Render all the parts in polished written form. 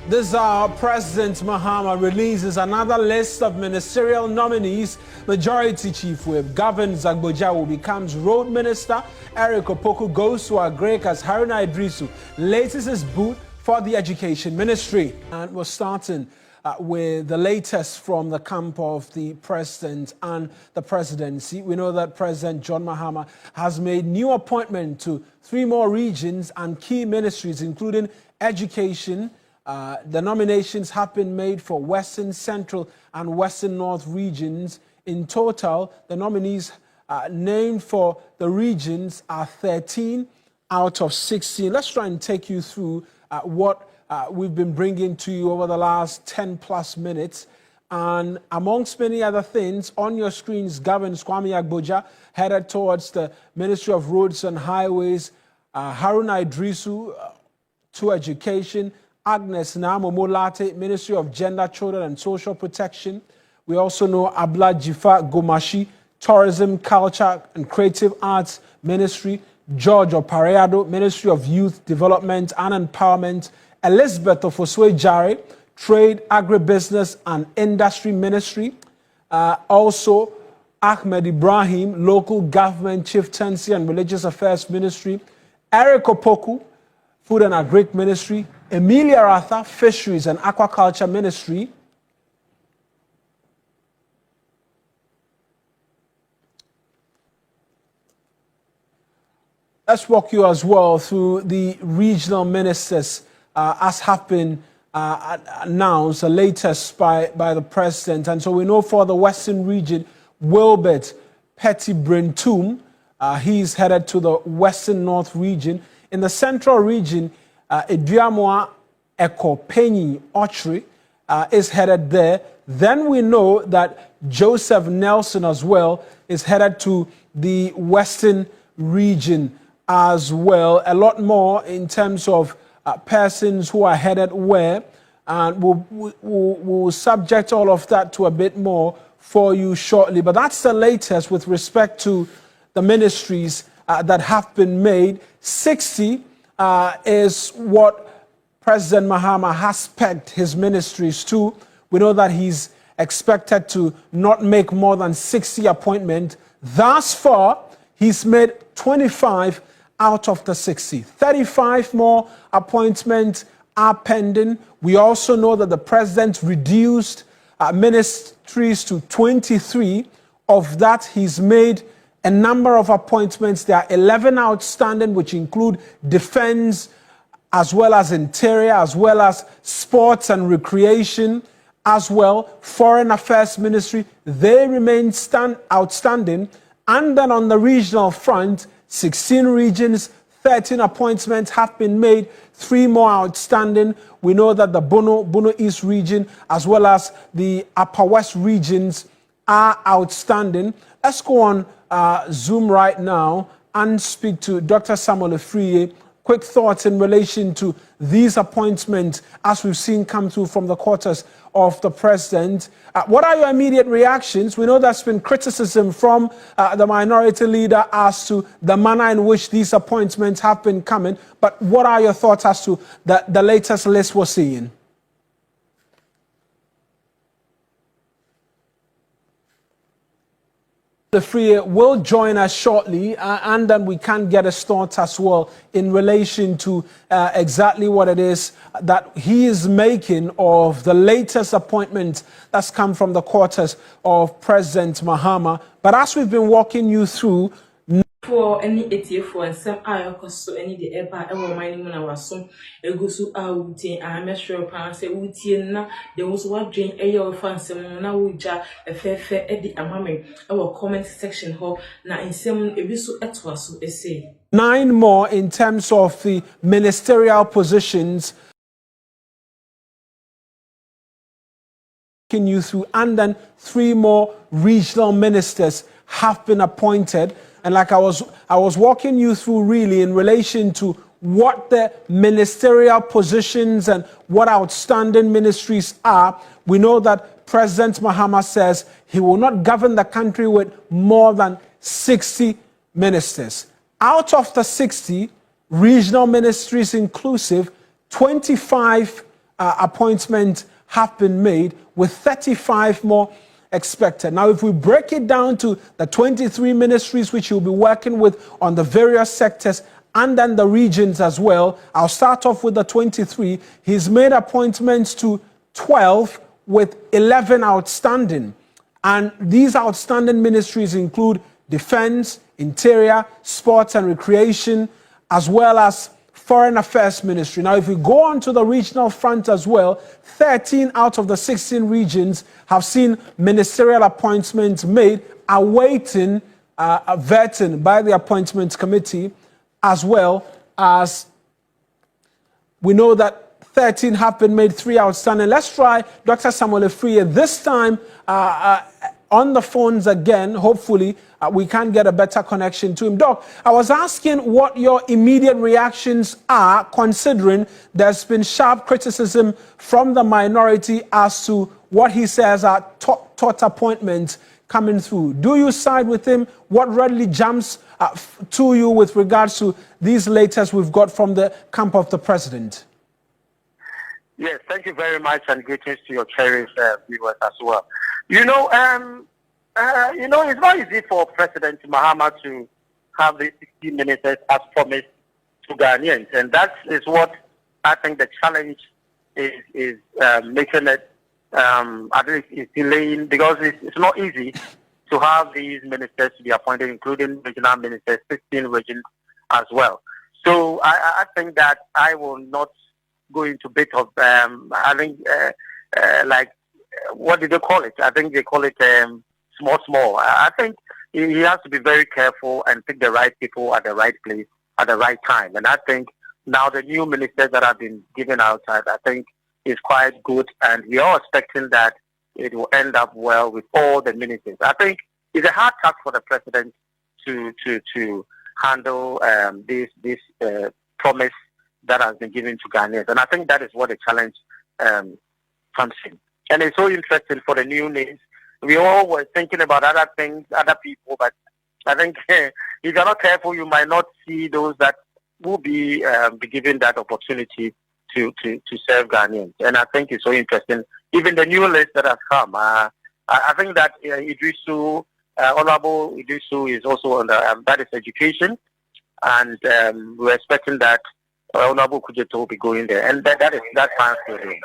This President Mahama releases another list of ministerial nominees. Majority Chief Whip Gavin Zagbojawo becomes Road Minister. Eric Opoku goes to Agrek as Haruna Idrisu laces his boot for the Education Ministry. And we're starting with the latest from the camp of the President and the Presidency. We know that President John Mahama has made new appointment to 3 more regions and key ministries, including Education. The nominations have been made for Western, Central, and Western North regions. In total, the nominees named for the regions are 13 out of 16. Let's try and take you through what we've been bringing to you over the last 10+ minutes. And amongst many other things, on your screens, Gavin Zagbojawo headed towards the Ministry of Roads and Highways, Haruna Idrisu to Education, Agnes Namomolate, Ministry of Gender, Children and Social Protection. We also know Abla Jifa Gomashi, Tourism, Culture and Creative Arts Ministry. George Opareado, Ministry of Youth Development and Empowerment. Elizabeth Ofoswe Jare, Trade, Agribusiness and Industry Ministry. Also, Ahmed Ibrahim, Local Government, Chieftaincy and Religious Affairs Ministry. Eric Opoku, Food and Agric Ministry. Emilia Arthur, Fisheries and Aquaculture Ministry. Let's walk you as well through the regional ministers as have been announced, the latest by the President. And so we know for the Western region, Wilbert Petty Brentum, he's headed to the Western North region. In the Central region, Eduamoa Ekopenyi Ochri is headed there. Then we know that Joseph Nelson as well is headed to the Western region as well. A lot more in terms of persons who are headed where, and we'll subject all of that to a bit more for you shortly. But that's the latest with respect to the ministries that have been made. 60 is what President Mahama has pegged his ministries to. We know that he's expected to not make more than 60 appointments. Thus far, he's made 25 out of the 60. 35 more appointments are pending. We also know that the President reduced ministries to 23. Of that, he's made a number of appointments. There are 11 outstanding, which include defense, as well as interior, as well as sports and recreation, as well. Foreign Affairs Ministry, they remain outstanding. And then on the regional front, 16 regions, 13 appointments have been made, 3 more outstanding. We know that the Bono East region, as well as the Upper West regions, are outstanding. Let's go on Zoom right now and speak to Dr. Samuel Afriye. Quick thoughts in relation to these appointments as we've seen come through from the quarters of the President. What are your immediate reactions? We know there's been criticism from the minority leader as to the manner in which these appointments have been coming. But what are your thoughts as to the latest list we're seeing? The Free will join us shortly, and then we can get a start as well in relation to exactly what it is that he is making of the latest appointment that's come from the quarters of President Mahama. But as we've been walking you through, for any ETF and some so any the eba ever mining when I was some egusu out and I'm sure pan say na there was what drain a year fancy na wuja a fair eddy amame our comment section ho na in some ebisu etwaso essay. 9 more in terms of the ministerial positions you through, and then 3 more regional ministers have been appointed. And like I was walking you through really in relation to what the ministerial positions and what outstanding ministries are, we know that President Mahama says he will not govern the country with more than 60 ministers. Out of the 60 regional ministries inclusive, 25 appointments have been made, with 35 more expected. Now, if we break it down to the 23 ministries which you'll be working with on the various sectors and then the regions as well, I'll start off with the 23. He's made appointments to 12 with 11 outstanding. And these outstanding ministries include Defense, Interior, Sports and Recreation, as well as Foreign Affairs Ministry. Now, if we go on to the regional front as well, 13 out of the 16 regions have seen ministerial appointments made, awaiting vetting by the Appointments Committee, as well as we know that 13 have been made, 3 outstanding. Let's try Dr. Samuel Efriye this time on the phones again. Hopefully, we can get a better connection to him. Doc, I was asking what your immediate reactions are, considering there's been sharp criticism from the minority as to what he says are taught appointments coming through. Do you side with him? What readily jumps to you with regards to these latest we've got from the camp of the president? Yes, thank you very much, and greetings to your cherished viewers as well. It's not easy for President Mahama to have the 60 ministers as promised to Ghanaians, and that is what I think the challenge is making it. I think it's delaying, because it's not easy to have these ministers to be appointed, including regional ministers, 16 regions as well. So I think that I will not go into bit of what did they call it? I think they call it small. I think he has to be very careful and pick the right people at the right place at the right time. And I think now the new ministers that have been given out, I think is quite good, and we are expecting that it will end up well with all the ministers. I think it's a hard task for the president to handle this promise that has been given to Ghanaians, and I think that is what the challenge comes in. And it's so interesting for the new names. We all were thinking about other things, other people, but I think if you're not careful, you might not see those that will be given that opportunity to serve Ghanaians. And I think it's so interesting. Even the new list that has come, I think that Honorable Idrisu is also on that is education, and we're expecting that Honorable Kujeto will be going there, and that sounds good.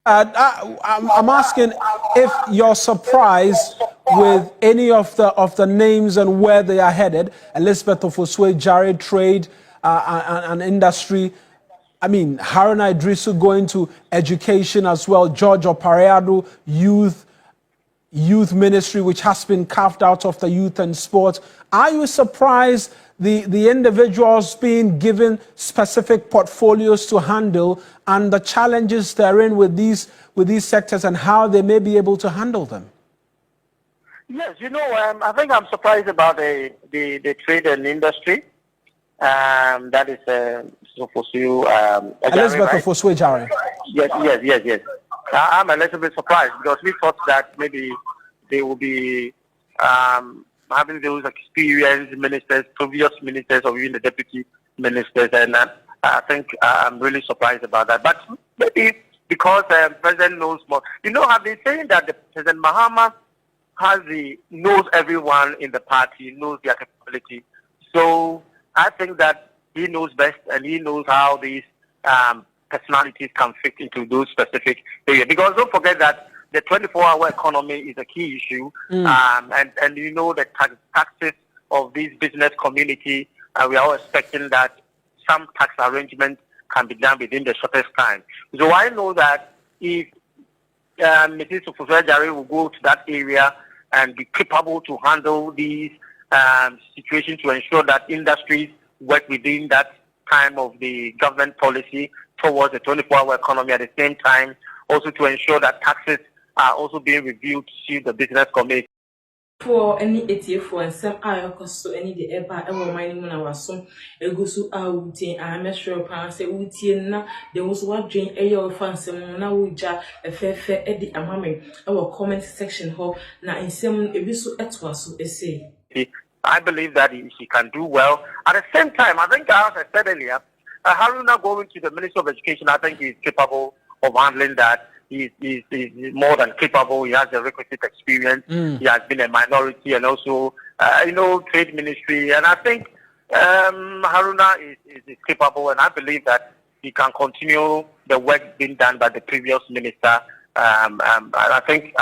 I'm asking if you're surprised with any of the names and where they are headed. Elizabeth Ofosue-Jare, trade and industry. I mean, Haruna Idrisu going to education as well. George Opareado, youth ministry, which has been carved out of the youth and sports. Are you surprised the individuals being given specific portfolios to handle and the challenges therein with these sectors and how they may be able to handle them? Yes, I think I'm surprised about the trade and industry. That is Elizabeth Ofosue-Jare. Yes. I'm a little bit surprised, because we thought that maybe they will be having those experienced ministers, previous ministers, or even the deputy ministers, and I think I'm really surprised about that. But maybe because the president knows more. I've been saying that the President Mahama knows everyone in the party, knows their capability. So I think that he knows best, and he knows how these personalities can fit into those specific areas. Because don't forget that the 24-hour economy is a key issue, and the taxes of this business community, we are all expecting that some tax arrangements can be done within the shortest time. So I know that if Mrs. Ofosue-Jare will go to that area and be capable to handle these situations to ensure that industries work within that time of the government policy towards the 24-hour economy, at the same time also to ensure that taxes are also being reviewed to see the business community. For any ETF and some cost to any the eba ever mining when I was some egusu outing I make sure pan say na there was what drain a year fancy na uja a fair eddy amame our comment section ho na in some ebisu etwaso essay. I believe that she can do well. At the same time, I think as I said earlier, Haruna going to the Minister of Education, I think he's capable of handling that. He's more than capable. He has the requisite experience. He has been a minority and also, trade ministry. And I think Haruna is capable, and I believe that he can continue the work being done by the previous minister. I think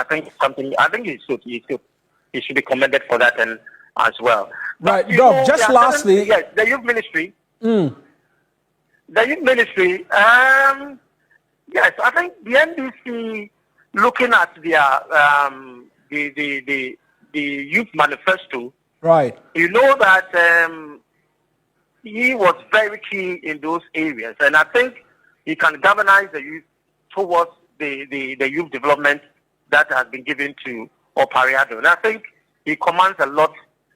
he should be commended for that and as well. Right, Doc, just lastly. Yes, the youth ministry. The youth ministry, yes, I think the NDC, looking at their the youth manifesto, right? You know that he was very key in those areas, and I think he can galvanize the youth towards the youth development that has been given to Opariado. And I think he commands a lot,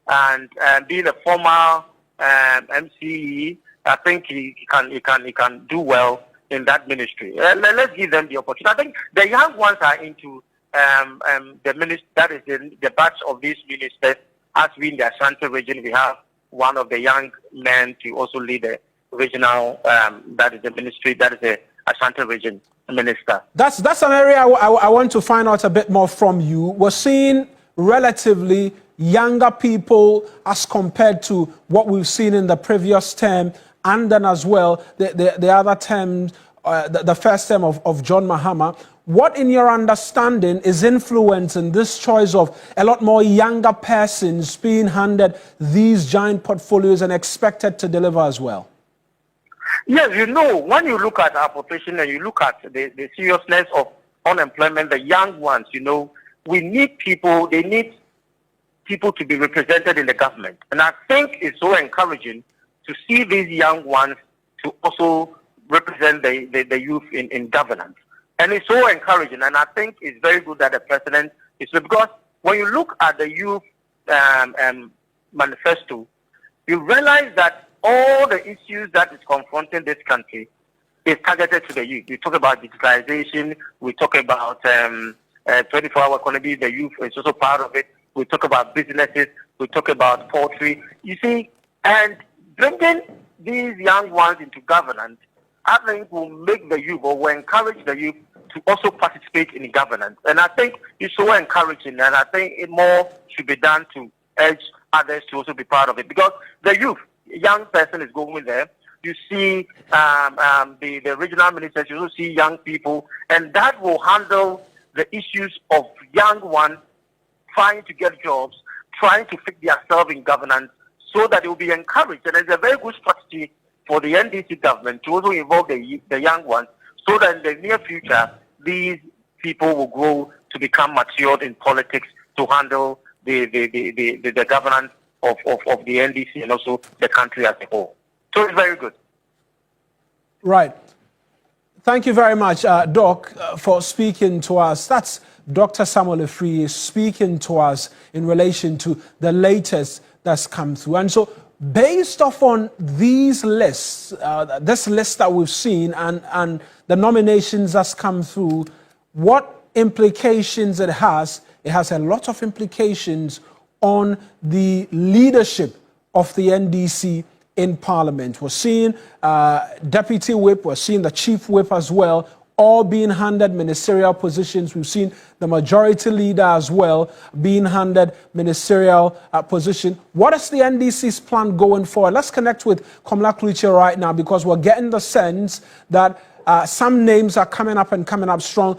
and being a former MCE, I think he can do well in that ministry. Let's give them the opportunity. I think the young ones are into the ministry. That is the batch of these ministers. As we in the Ashanti region, we have one of the young men to also lead the regional. That is the ministry. That is the Ashanti region minister. That's an area I want to find out a bit more from you. We're seeing relatively younger people as compared to what we've seen in the previous term, and then as well the other terms, the first term of John Mahama. What, in your understanding, is influencing this choice of a lot more younger persons being handed these giant portfolios and expected to deliver as well? Yes, when you look at our population and you look at the seriousness of unemployment, the young ones, we need people, they need people to be represented in the government. And I think it's so encouraging to see these young ones to also represent the youth in governance. And it's so encouraging, and I think it's very good that the president is, because when you look at the youth manifesto, you realize that all the issues that is confronting this country is targeted to the youth. We talk about digitalization, we talk about 24-hour economy, the youth is also part of it. We talk about businesses, we talk about poultry. You see, and bringing these young ones into governance, I think will make the youth, or will encourage the youth to also participate in governance. And I think it's so encouraging, and I think more should be done to urge others to also be part of it. Because the youth, young person is going there. You see the regional ministers, you also see young people, and that will handle the issues of young ones trying to get jobs, trying to fit themselves in governance, so that it will be encouraged. And it's a very good strategy for the NDC government to also involve the young ones, so that in the near future, these people will grow to become matured in politics to handle the governance of the NDC and also the country as a whole. So it's very good. Right. Thank you very much, Doc, for speaking to us. That's Dr. Samuel Efree speaking to us in relation to the latest that's come through. And so, based off on these lists, this list that we've seen and the nominations that's come through, what implications it has a lot of implications on the leadership of the NDC in Parliament. We're seeing Deputy Whip, we're seeing the Chief Whip as well, all being handed ministerial positions. We've seen the Majority Leader as well being handed ministerial position. What is the NDC's plan going forward? Let's connect with Komla Kluche right now, because we're getting the sense that some names are coming up strong.